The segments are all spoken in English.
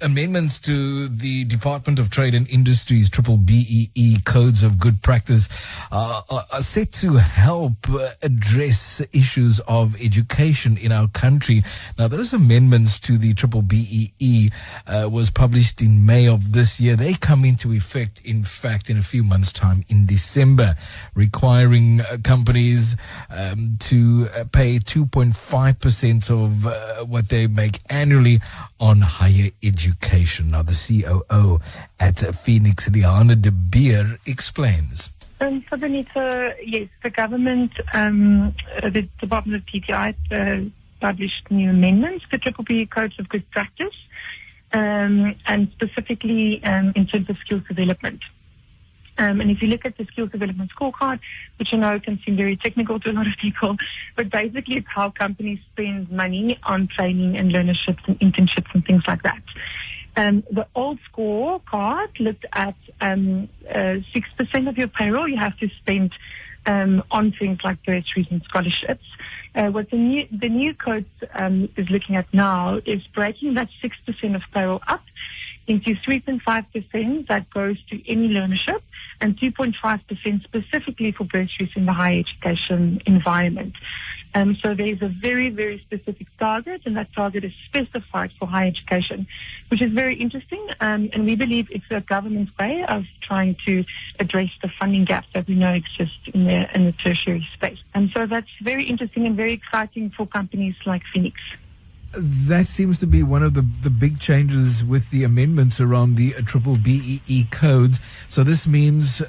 Amendments to the Department of Trade and Industry's B-BBEE Codes of Good Practice are set to help address issues of education in our country. Now, those amendments to the B-BBEE was published in May of this year. They come into effect, in fact, in a few months' time in December, requiring companies to pay 2.5% of what they make annually on higher education. Now, the COO at Feenix, Leana de Beer, explains. So, Benito, yes, the government, the Department of TTI published new amendments to B-BBEE Codes of Good Practice, and specifically in terms of skills development. And if you look at the skills development scorecard, which I know can seem very technical to a lot of people, but basically it's how companies spend money on training and learnerships and internships and things like that. The old scorecard looked at 6% of your payroll you have to spend on things like bursaries and scholarships. What the new code is looking at now is breaking that 6% of payroll up into 3.5% that goes to any learnership and 2.5% specifically for bursaries in the higher education environment. So there's a very, very specific target, and that target is specified for higher education, which is very interesting. And we believe it's a government's way of trying to address the funding gaps that we know exist in the tertiary space. And so that's very interesting and very exciting for companies like Feenix. That seems to be one of the big changes with the amendments around the B-BBEE codes. So this means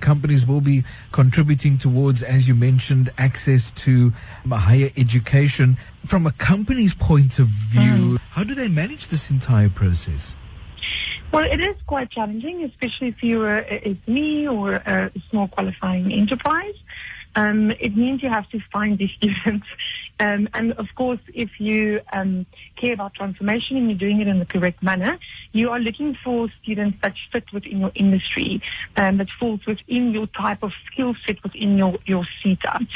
companies will be contributing towards, as you mentioned, access to higher education. From a company's point of view, how do they manage this entire process? Well, it is quite challenging, especially if you're a SME or a small qualifying enterprise. It means you have to find these students. And of course, if you care about transformation and you're doing it in the correct manner, you are looking for students that fit within your industry, that falls within your type of skill set within your SETA.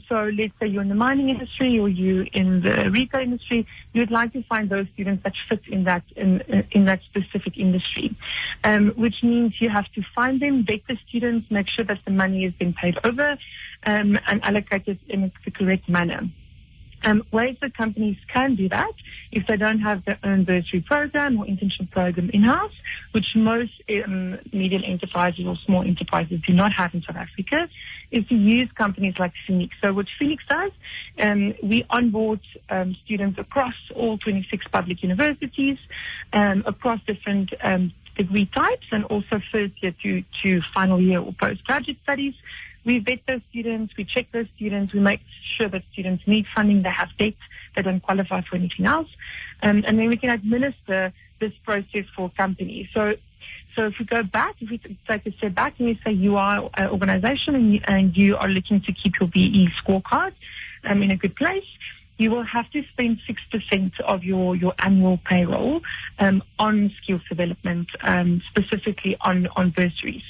So let's say you're in the mining industry or you're in the retail industry, you'd like to find those students that fit in that specific industry, which means you have to find them, vet the students, make sure that the money has been paid over, and allocated in the correct manner. Ways that companies can do that, if they don't have their own bursary program or internship program in-house, which most medium enterprises or small enterprises do not have in South Africa, is to use companies like Feenix. So what Feenix does, we onboard students across all 26 public universities, across different degree types, and also first year to final year or postgraduate studies. We vet those students, we check those students, we make sure that students need funding, they have debt, they don't qualify for anything else, and then we can administer this process for companies. So if we go back, if we take a step back and we say you are an organization and you are looking to keep your BE scorecard in a good place, you will have to spend 6% of your annual payroll on skills development, specifically on bursaries.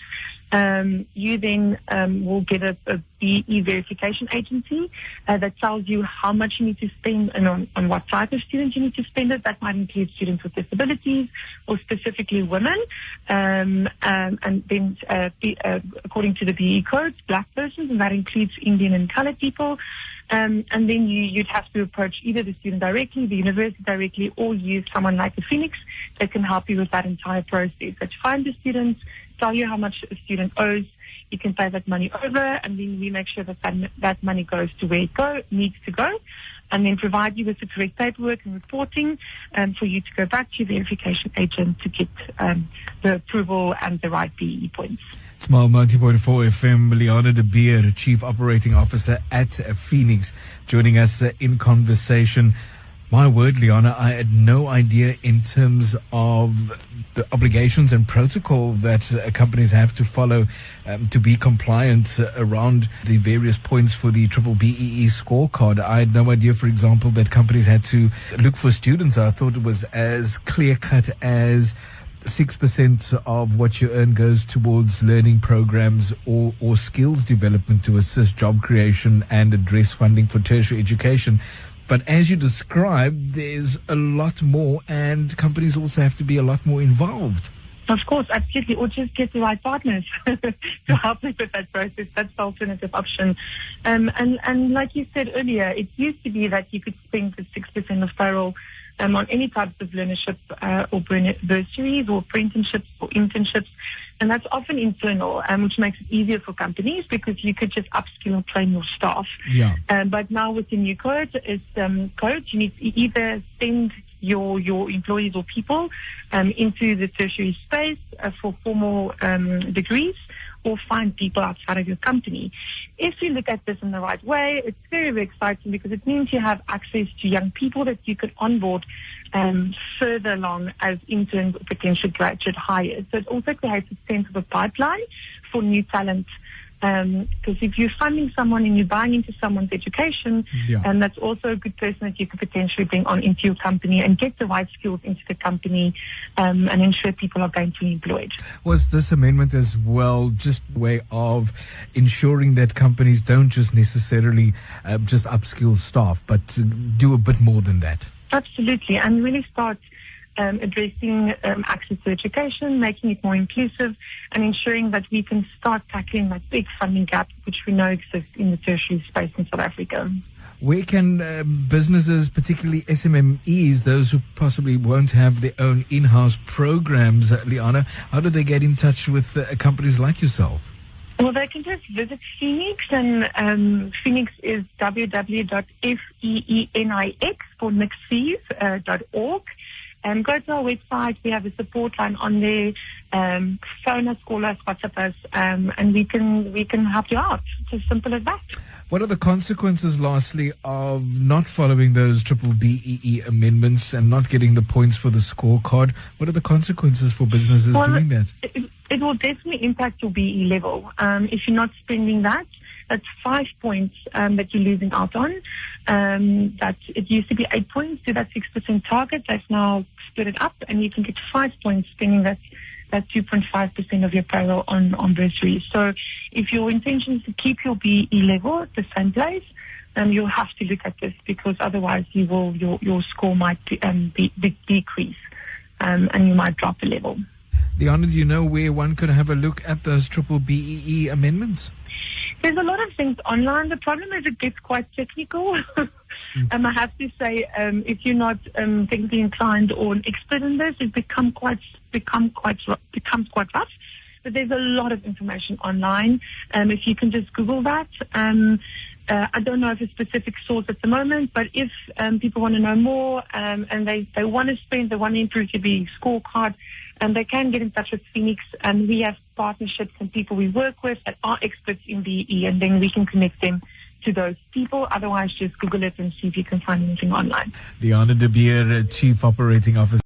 You then will get a BE verification agency that tells you how much you need to spend and on what type of students you need to spend it. That might include students with disabilities or specifically women. And then according to the BE codes, black persons, and that includes Indian and colored people. And then you'd have to approach either the student directly, the university directly, or use someone like the Feenix that can help you with that entire process. That find the students, tell you how much a student owes, you can pay that money over, and then we make sure that money goes to where it needs to go, and then provide you with the correct paperwork and reporting for you to go back to your verification agent to get the approval and the right BE points. Smile 90.4 FM, Leana de Beer, Chief Operating Officer at Feenix, joining us in conversation. My word, Leana, I had no idea in terms of the obligations and protocol that companies have to follow to be compliant around the various points for the B-BBEE scorecard. I had no idea, for example, that companies had to look for students. I thought it was as clear-cut as 6% of what you earn goes towards learning programs or skills development to assist job creation and address funding for tertiary education. But as you described, there's a lot more, and companies also have to be a lot more involved. Of course, absolutely. Or just get the right partners to help them with that process. That's the alternative option. And like you said earlier, it used to be that you could spend the 6% of payroll on any types of learnership or bursaries or apprenticeships or internships. And that's often internal, which makes it easier for companies because you could just upskill and train your staff. Yeah. But now with the new code, you need to either send your employees or people into the tertiary space for formal degrees, or find people outside of your company. If you look at this in the right way, it's very, very exciting because it means you have access to young people that you could onboard further along as interns or potential graduate hires. So it also creates a sense of a pipeline for new talent. Because if you're funding someone and you're buying into someone's education, that's also a good person that you could potentially bring on into your company and get the right skills into the company and ensure people are going to be employed. Was this amendment as well just a way of ensuring that companies don't just necessarily just upskill staff, but do a bit more than that? Absolutely, and really start addressing access to education, making it more inclusive, and ensuring that we can start tackling that big funding gap which we know exists in the tertiary space in South Africa. Where can businesses, particularly SMMEs, those who possibly won't have their own in-house programs, Leana, how do they get in touch with companies like yourself? Well, they can just visit Feenix, and Feenix is www.feenix for nixes.org. Go to our website. We have a support line on there. Phone us, call us, WhatsApp us, and we can help you out. It's as simple as that. What are the consequences, lastly, of not following those B-BBEE amendments and not getting the points for the scorecard? What are the consequences for businesses doing that? It will definitely impact your BE level. If you're not spending that, that's 5 points that you're losing out on. That it used to be 8 points to that 6% target. That's now split it up, and you can get 5 points spending that 2.5% of your payroll on bursaries. So if your intention is to keep your BE level at the same place, you'll have to look at this, because otherwise your score might decrease, and you might drop a level. Leana, do you know where one could have a look at those BBBEE amendments? There's a lot of things online. The problem is it gets quite technical. I have to say, if you're not technically inclined or an expert in this, it becomes quite rough. But there's a lot of information online. If you can just Google that. I don't know of a specific source at the moment, but if people want to know more and they want to improve their BE scorecard, they can get in touch with Feenix, and we have partnerships and people we work with that are experts in BE, and then we can connect them to those people. Otherwise, just Google it and see if you can find anything online. Leana de Beer, Chief Operating Officer.